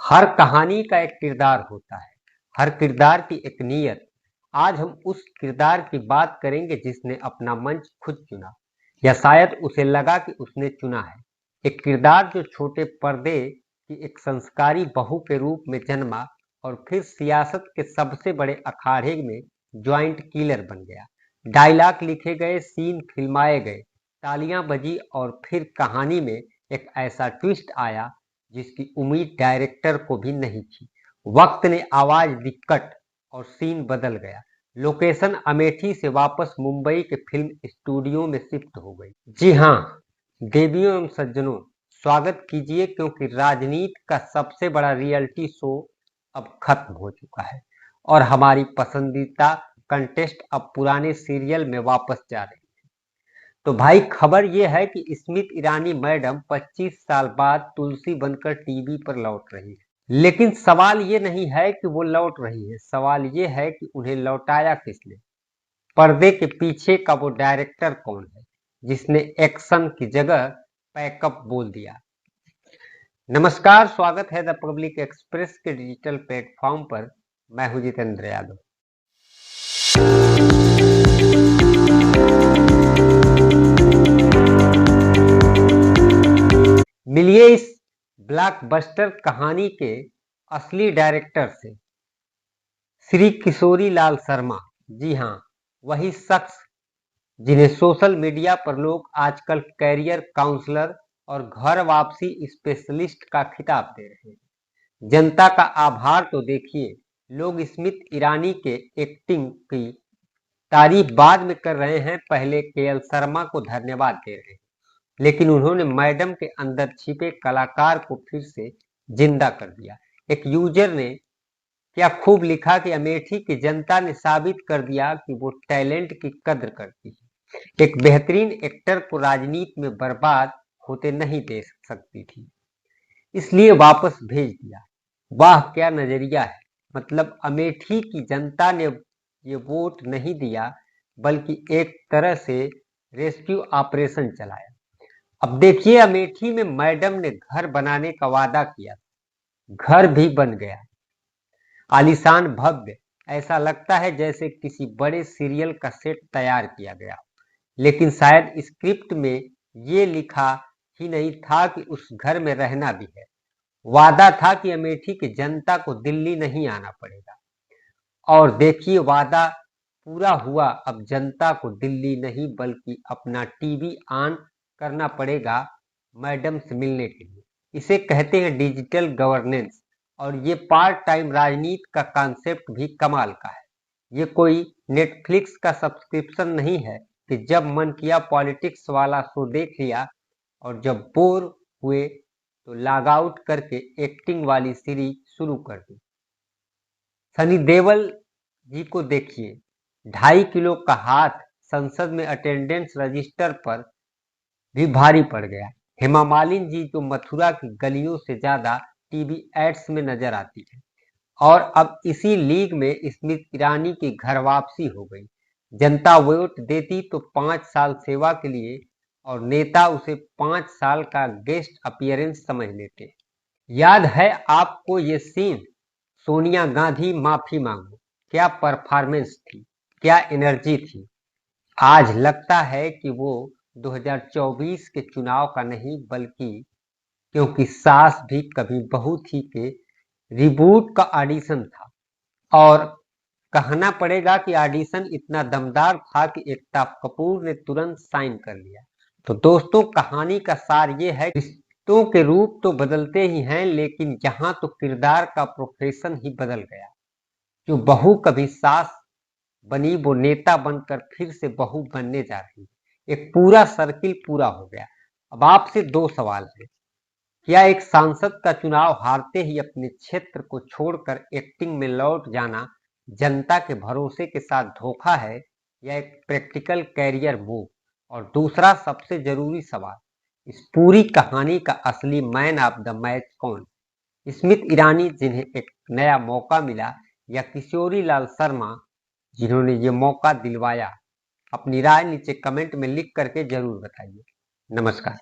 हर कहानी का एक किरदार होता है, हर किरदार की एक नीयत। आज हम उस किरदार की बात करेंगे जिसने अपना मंच खुद चुना, या शायद उसे लगा कि उसने चुना है। एक किरदार जो छोटे पर्दे की एक संस्कारी बहू के रूप में जन्मा और फिर सियासत के सबसे बड़े अखाड़े में ज्वाइंट किलर बन गया। डायलॉग लिखे गए, सीन फिल्माए गए, तालियां बजी और फिर कहानी में एक ऐसा ट्विस्ट आया जिसकी उम्मीद डायरेक्टर को भी नहीं थी। वक्त ने आवाज दी कट और सीन बदल गया। लोकेशन अमेठी से वापस मुंबई के फिल्म स्टूडियो में शिफ्ट हो गई। जी हाँ, देवियों एवं सज्जनों, स्वागत कीजिए, क्योंकि राजनीति का सबसे बड़ा रियलिटी शो अब खत्म हो चुका है और हमारी पसंदीदा कंटेस्ट अब पुराने सीरियल में वापस जा रही है। तो भाई, खबर यह है कि स्मित ईरानी मैडम 25 साल बाद तुलसी बनकर टीवी पर लौट रही है। लेकिन सवाल ये नहीं है कि वो लौट रही है, सवाल ये है कि उन्हें लौटाया किसने। पर्दे के पीछे का वो डायरेक्टर कौन है जिसने एक्शन की जगह पैकअप बोल दिया। नमस्कार, स्वागत है द पब्लिक एक्सप्रेस के डिजिटल प्लेटफॉर्म पर। मैं हूं जितेंद्र यादव। मिलिए इस ब्लॉकबस्टर कहानी के असली डायरेक्टर से, श्री किशोरी लाल शर्मा। जी हाँ, वही शख्स जिन्हें सोशल मीडिया पर लोग आजकल कैरियर काउंसलर और घर वापसी स्पेशलिस्ट का खिताब दे रहे हैं। जनता का आभार तो देखिए, लोग स्मित ईरानी के एक्टिंग की तारीफ बाद में कर रहे हैं, पहले केएल शर्मा को धन्यवाद दे रहे हैं। लेकिन उन्होंने मैडम के अंदर छिपे कलाकार को फिर से जिंदा कर दिया। एक यूजर ने क्या खूब लिखा कि अमेठी की जनता ने साबित कर दिया कि वो टैलेंट की कद्र करती है। एक बेहतरीन एक्टर को राजनीति में बर्बाद होते नहीं दे सकती थी, इसलिए वापस भेज दिया। वाह क्या नजरिया है। मतलब अमेठी की जनता ने ये वोट नहीं दिया, बल्कि एक तरह से रेस्क्यू ऑपरेशन चलाया। अब देखिए, अमेठी में मैडम ने घर बनाने का वादा किया, घर भी बन गया, आलीशान भव्य। ऐसा लगता है जैसे किसी बड़े सीरियल का सेट तैयार किया गया। लेकिन शायद स्क्रिप्ट में ये लिखा ही नहीं था कि उस घर में रहना भी है। वादा था कि अमेठी की जनता को दिल्ली नहीं आना पड़ेगा, और देखिए वादा पूरा हुआ। अब जनता को दिल्ली नहीं बल्कि अपना टीवी ऑन करना पड़ेगा मैडम से मिलने के लिए। इसे कहते हैं डिजिटल गवर्नेंस। और ये पार्ट टाइम राजनीति का कॉन्सेप्ट भी कमाल का है। ये कोई नेटफ्लिक्स का सब्सक्रिप्शन नहीं है कि जब मन किया पॉलिटिक्स वाला शो देख लिया और जब बोर हुए तो लॉग आउट करके एक्टिंग वाली सीरीज शुरू कर दी। सनी देओल जी को देखिए, 2.5 किलो का हाथ संसद में अटेंडेंस रजिस्टर पर भी भारी पड़ गया। हेमा मालिनी जी जो मथुरा की गलियों से ज्यादा टीवी एड्स में नजर आती है। और अब इसी लीग में स्मृति ईरानी की घर वापसी हो गई। जनता वोट देती तो 5 साल सेवा के लिए, और नेता उसे 5 साल का गेस्ट अपीयरेंस समझ लेते। याद है आपको ये सीन? सोनिया गांधी माफी मांगो, क्या परफॉर्मेंस थी, क्या एनर्जी थी। आज लगता है कि वो 2024 के चुनाव का नहीं, बल्कि क्योंकि सास भी कभी बहू थी के रिबूट का ऑडिशन था। और कहना पड़ेगा कि ऑडिशन इतना दमदार था कि एकता कपूर ने तुरंत साइन कर लिया। तो दोस्तों, कहानी का सार ये है, रिश्तों के रूप तो बदलते ही हैं, लेकिन यहाँ तो किरदार का प्रोफेशन ही बदल गया। जो बहू कभी सास बनी, वो नेता बनकर फिर से बहू बनने जा रही। एक पूरा सर्किल पूरा हो गया। अब आपसे 2 सवाल है। क्या एक सांसद का चुनाव हारते ही अपने क्षेत्र को छोड़कर एक्टिंग में लौट जाना जनता के भरोसे के साथ धोखा है, या एक प्रैक्टिकल कैरियर मूव? और दूसरा सबसे जरूरी सवाल, इस पूरी कहानी का असली मैन ऑफ द मैच कौन? स्मित ईरानी जिन्हें एक नया मौका मिला, या किशोरी लाल शर्मा जिन्होंने ये मौका दिलवाया? अपनी राय नीचे कमेंट में लिख करके जरूर बताइए। नमस्कार।